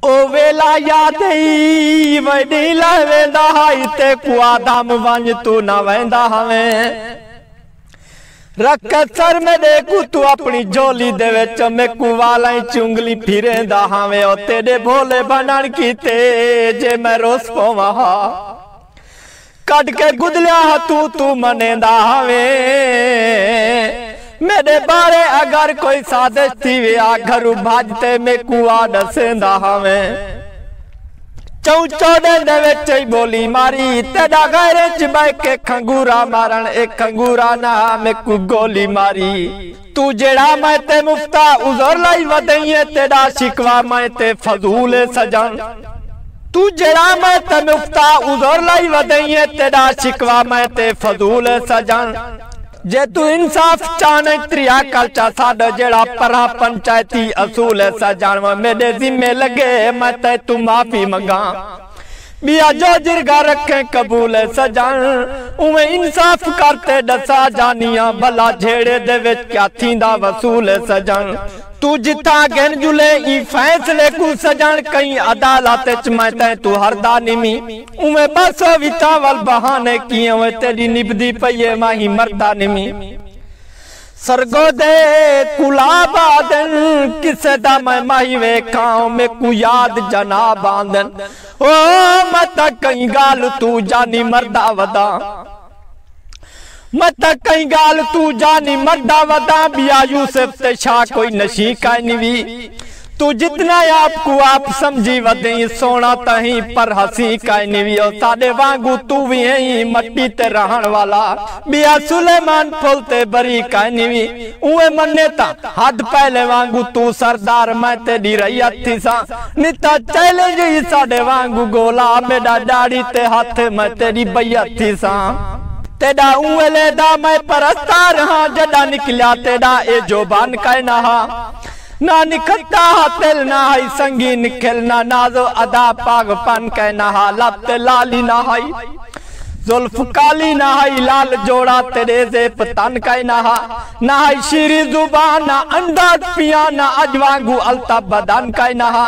ओ वेला याद ही वडी लवेंदा हाई ते कुआ दाम वंज तू ना वेंदा हमें रख सर में देखू तू अपनी झोली दे विच में कुवाला चुंगली फिरेंदा हमें ओ तेरे भोले बनन कीते जे मैं रोस पवा कट के गुदलिया तू मनेंदा हमें मेरे बारे अगर कोई साजिश थी वे घर भाजते में कुआ दसेंदा हमें चौचौड़े दे विच बोली मारी तेरा गैरे च बैठ के खंगूरा मारन एक खंगूरा ना में कु गोली मारी तू जेड़ा मैं ते मुफ्ता उजर लाई वदईए तेरा शिकवा मैं ते फजूल सजन तू जेड़ा मैं ते मुफ्ता उजर लाई वदईए तेरा शिकवा मैं ते फजूल सजन जे तू इंसाफ चाहने त्रिया कल्चा साडा जेड़ा परा पंचायती असूल है सजान मेरे जिम्मे लगे मैं ते तू माफी मंगा बिया जो जिरगा रखे कबूल है सजान उमे इंसाफ करते दसा जानिया भला झेड़े दे विच क्या थींदा वसूल है सजन तू जिथा गन जुले ई फैसले को सजन कई अदालत च मैं ते तू हरदा निमी उमे बस विचावल बहाने किए तेरी निभदी पईए माही मरदा निमी सरगो दे कुलाबादन किसे दा मैं माही वेखां में कु याद जना बांधन ओ मत कई गाल तू जानी मरदा वदा मत कई गाल तू जानी मरदा वदा बिया यूसुफ ते शाह कोई नशी का निवी तू जितना आपको आप समझी वदई सोना तही पर हसी का निवी और साडे वांगू तू भी यही मट्टी ते रहन वाला बिया सुलेमान फुलते बरी का निवी उए मन्ने ता हद पहले वांगू तू सरदार मैं तेरी रैयत थी सा निता चले जी साडे वांगू गोला मेरा दाढ़ी ते हाथ मैं तेरी बैयत थी सा तेरा उले दा मैं परस्तार हाँ जड़ा निकलिया तेरा ए जोबान कहना हा ना निकलता तिल ना हाई संगीन खिलना नाजो अदा पागपन कहना हा लब लाली ना हाई जुल्फ काली ना हाई लाल जोड़ा तेरे से पतन कहना हा ना हाई शीरी जुबान ना अंदाज पिया ना अजवांगू अलता बदन कहना हा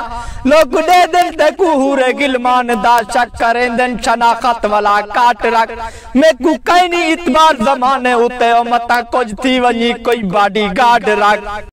लोग दे दिन ते कुहूरे गिलमान दा शक करें दिन शनाखत वाला काट रख मैं कु कहीं इतबार जमाने उते मता कुछ थी वनी कोई बॉडी गार्ड रख।